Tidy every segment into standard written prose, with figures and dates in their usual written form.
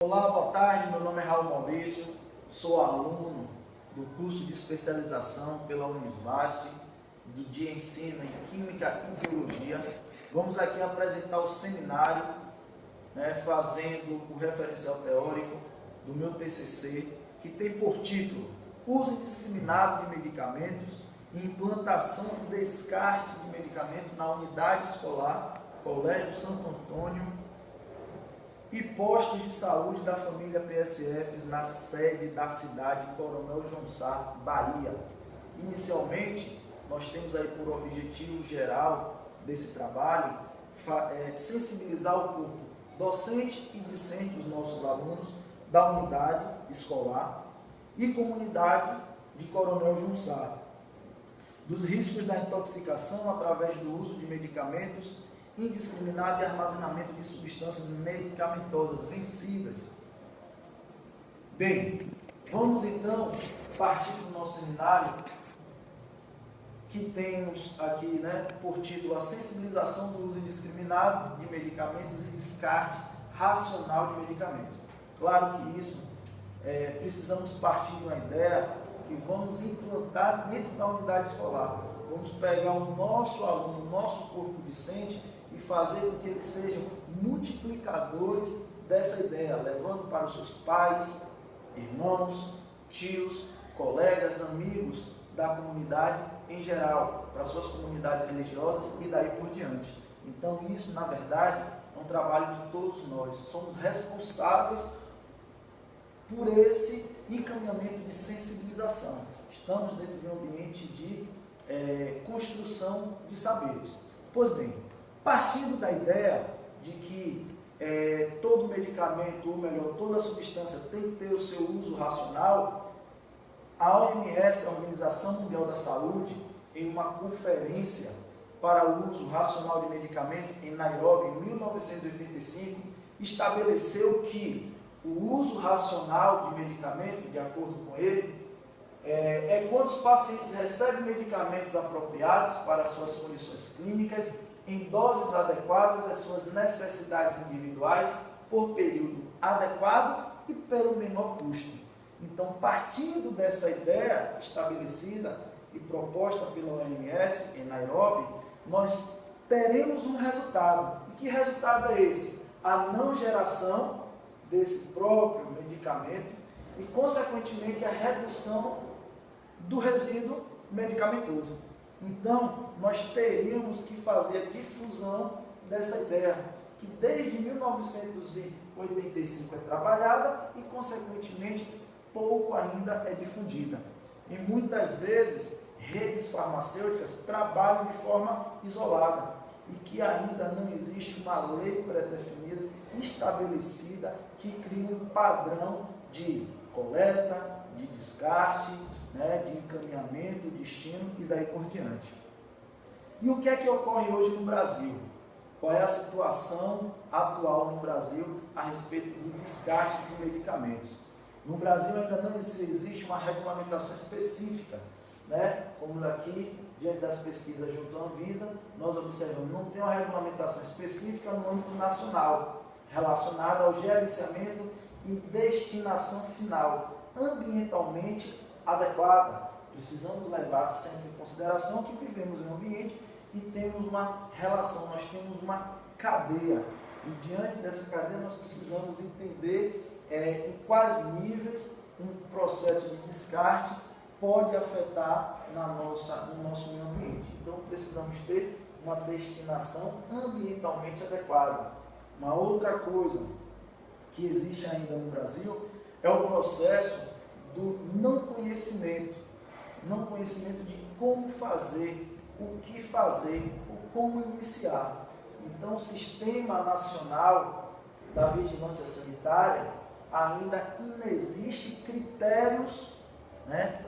Olá, boa tarde, meu nome é Raul Maurício, sou aluno do curso de especialização pela Univasf, de ensino em Química e Biologia. Vamos aqui apresentar o seminário, fazendo o referencial teórico do meu TCC, que tem por título Uso indiscriminado de medicamentos e implantação e descarte de medicamentos na unidade escolar Colégio Santo Antônio e postos de saúde da família PSFs na sede da cidade Coronel João Sá, Bahia. Inicialmente, nós temos aí por objetivo geral desse trabalho sensibilizar o corpo docente e discente dos nossos alunos da unidade escolar e comunidade de Coronel João Sá, dos riscos da intoxicação através do uso de medicamentos indiscriminado e armazenamento de substâncias medicamentosas vencidas. Bem, vamos então partir do nosso seminário, que temos aqui por título a sensibilização do uso indiscriminado de medicamentos e descarte racional de medicamentos. Claro que isso precisamos partir de uma ideia que vamos implantar dentro da unidade escolar. Vamos pegar o nosso aluno, o nosso corpo docente e fazer com que eles sejam multiplicadores dessa ideia, levando para os seus pais, irmãos, tios, colegas, amigos da comunidade em geral, para suas comunidades religiosas e daí por diante. Então isso, na verdade, é um trabalho de todos nós. Somos responsáveis por esse encaminhamento de sensibilização. Estamos dentro de um ambiente de construção de saberes. Pois bem, partindo da ideia de que todo medicamento, ou melhor, toda substância tem que ter o seu uso racional, a OMS, a Organização Mundial da Saúde, em uma conferência para o uso racional de medicamentos em Nairobi, em 1985, estabeleceu que o uso racional de medicamento, de acordo com ele, é quando os pacientes recebem medicamentos apropriados para suas condições clínicas, em doses adequadas às suas necessidades individuais, por período adequado e pelo menor custo. Então, partindo dessa ideia estabelecida e proposta pela OMS em Nairobi, nós teremos um resultado. E que resultado é esse? A não geração desse próprio medicamento e, consequentemente, a redução do resíduo medicamentoso. Então, nós teríamos que fazer a difusão dessa ideia, que desde 1985 é trabalhada e, consequentemente, pouco ainda é difundida. E muitas vezes, redes farmacêuticas trabalham de forma isolada e que ainda não existe uma lei pré-definida, estabelecida, que crie um padrão de coleta, de descarte, de encaminhamento, destino e daí por diante. E o que é que ocorre hoje no Brasil? Qual é a situação atual no Brasil a respeito do descarte de medicamentos? No Brasil ainda não existe uma regulamentação específica, como aqui, diante das pesquisas junto à Anvisa, nós observamos, não tem uma regulamentação específica no âmbito nacional, relacionada ao gerenciamento e destinação final, ambientalmente adequada. Precisamos levar sempre em consideração que vivemos em um ambiente e temos uma relação, nós temos uma cadeia. E diante dessa cadeia nós precisamos entender em quais níveis um processo de descarte pode afetar no nosso meio ambiente. Então precisamos ter uma destinação ambientalmente adequada. Uma outra coisa que existe ainda no Brasil é o processo do não conhecimento de como fazer, o que fazer, o como iniciar. Então, o Sistema Nacional da Vigilância Sanitária ainda inexiste critérios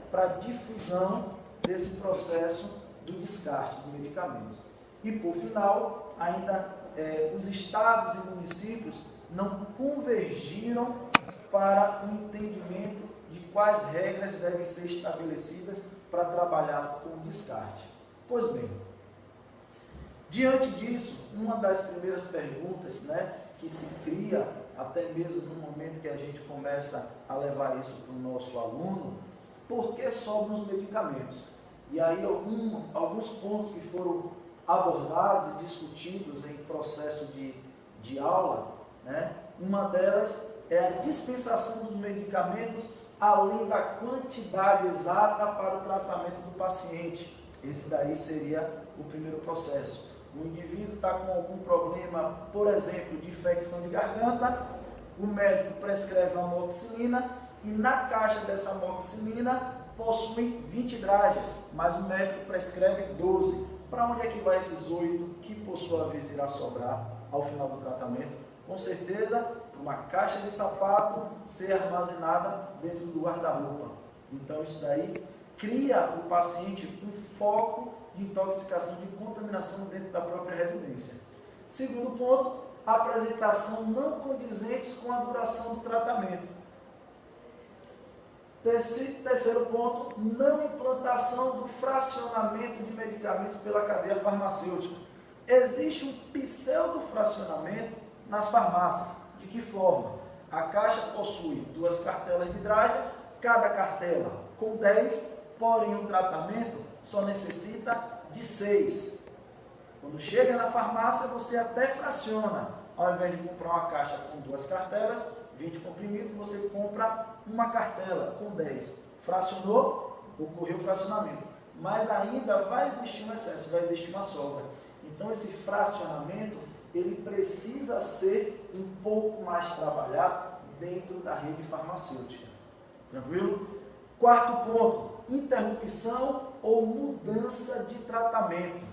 para difusão desse processo do descarte de medicamentos. E, por final, ainda os estados e municípios não convergiram para o entendimento de quais regras devem ser estabelecidas para trabalhar com o descarte. Pois bem, diante disso, uma das primeiras perguntas que se cria até mesmo no momento que a gente começa a levar isso para o nosso aluno, por que sobram os medicamentos? E aí alguns pontos que foram abordados e discutidos em processo de aula, né? Uma delas é a dispensação dos medicamentos além da quantidade exata para o tratamento do paciente. Esse daí seria o primeiro processo. O indivíduo está com algum problema, por exemplo, de infecção de garganta, o médico prescreve amoxicilina e na caixa dessa amoxicilina possui 20 dragas, mas o médico prescreve 12. Para onde é que vai esses 8 que por sua vez irá sobrar ao final do tratamento? Com certeza, para uma caixa de sapato ser armazenada dentro do guarda-roupa. Então isso daí cria o paciente um foco de intoxicação, de contaminação dentro da própria residência. Segundo ponto, a apresentação não condizentes com a duração do tratamento. Terceiro ponto, não implantação do fracionamento de medicamentos pela cadeia farmacêutica. Existe um pseudo-fracionamento nas farmácias. De que forma? A caixa possui 2 cartelas de Draga, cada cartela com 10, porém o tratamento só necessita de 6. Quando chega na farmácia, você até fraciona. Ao invés de comprar uma caixa com 2 cartelas, 20 comprimidos, você compra uma cartela com 10. Fracionou, ocorreu o fracionamento. Mas ainda vai existir um excesso, vai existir uma sobra. Então esse fracionamento, ele precisa ser um pouco mais trabalhado dentro da rede farmacêutica. Tranquilo? Quarto ponto, interrupção ou mudança de tratamento.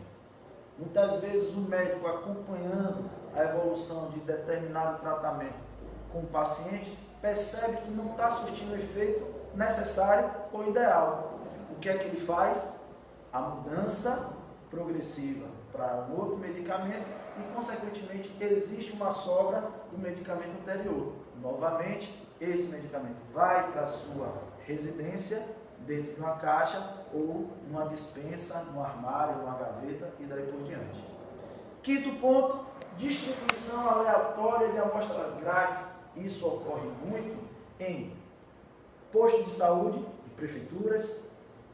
Muitas vezes o médico acompanhando a evolução de determinado tratamento com o paciente, percebe que não está surtindo o efeito necessário ou ideal. O que é que ele faz? A mudança progressiva para um outro medicamento e, consequentemente, existe uma sobra do medicamento anterior. Novamente, esse medicamento vai para a sua residência, dentro de uma caixa ou numa dispensa, num armário, numa gaveta e daí por diante. Quinto ponto, distribuição aleatória de amostras grátis. Isso ocorre muito em postos de saúde de prefeituras,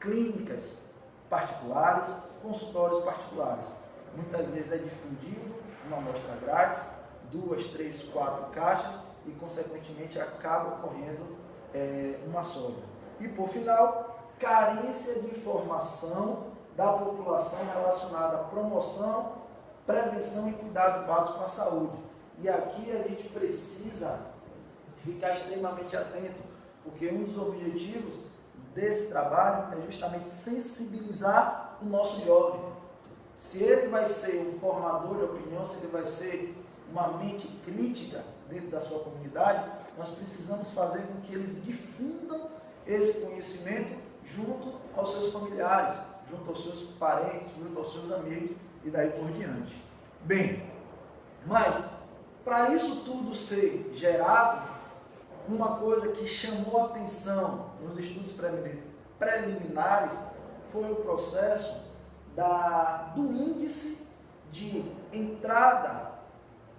clínicas particulares, consultórios particulares. Muitas vezes é difundido uma amostra grátis, 2, 3, 4 caixas e, consequentemente, acaba ocorrendo uma sobra. E, por final, carência de informação da população relacionada à promoção, prevenção e cuidados básicos com a saúde. E aqui a gente precisa ficar extremamente atento, porque um dos objetivos desse trabalho é justamente sensibilizar o nosso jovem. Se ele vai ser um formador de opinião, se ele vai ser uma mente crítica dentro da sua comunidade, nós precisamos fazer com que eles difundam esse conhecimento junto aos seus familiares, junto aos seus parentes, junto aos seus amigos e daí por diante. Bem, mas para isso tudo ser gerado, uma coisa que chamou a atenção nos estudos preliminares foi o processo do índice de entrada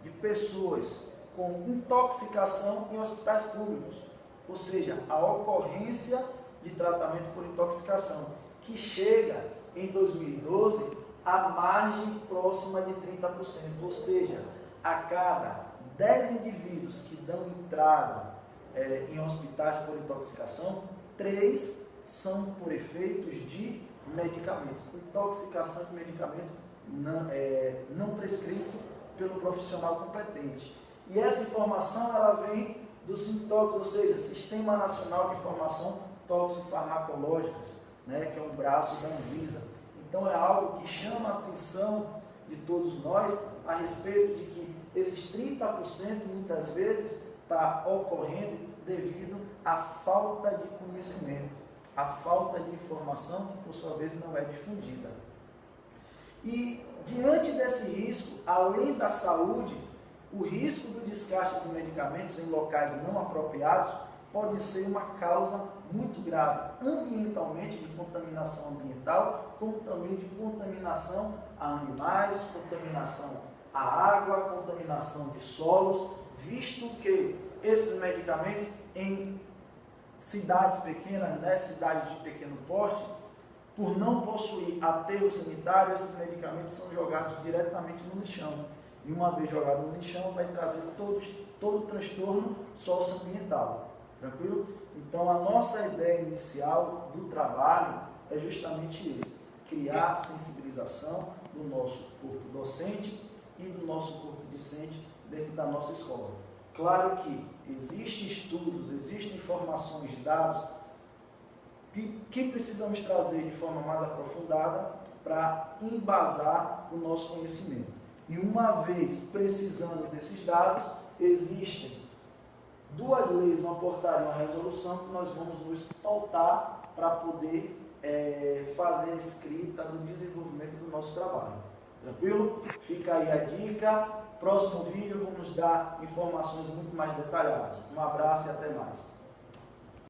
de pessoas com intoxicação em hospitais públicos, ou seja, a ocorrência de tratamento por intoxicação, que chega em 2012 a margem próxima de 30%, ou seja, a cada 10 indivíduos que dão entrada em hospitais por intoxicação, 3 são por efeitos de medicamentos, intoxicação de medicamento não prescrito pelo profissional competente. E essa informação ela vem do SINTOX, ou seja, Sistema Nacional de Informação Tóxico-Farmacológicas, né, que é um braço da Anvisa. Então é algo que chama a atenção de todos nós a respeito de que esses 30% muitas vezes está ocorrendo devido à falta de conhecimento, à falta de informação que por sua vez não é difundida. E diante desse risco, além da saúde, o risco do descarte de medicamentos em locais não apropriados pode ser uma causa muito grave, ambientalmente, de contaminação ambiental, como também de contaminação a animais, contaminação à água, contaminação de solos, visto que esses medicamentos em cidades pequenas, né, cidades de pequeno porte, por não possuir aterro sanitário, esses medicamentos são jogados diretamente no lixão. E uma vez jogado no lixão, vai trazer todo o transtorno socioambiental. Tranquilo? Então, a nossa ideia inicial do trabalho é justamente esse: criar sensibilização do nosso corpo docente e do nosso corpo discente dentro da nossa escola. Claro que existem estudos, existem informações, dados que precisamos trazer de forma mais aprofundada para embasar o nosso conhecimento. E uma vez precisando desses dados, existem 2 leis, uma portaria e uma resolução que nós vamos nos pautar para poder fazer a escrita do desenvolvimento do nosso trabalho. Tranquilo? Fica aí a dica. Próximo vídeo vamos dar informações muito mais detalhadas. Um abraço e até mais.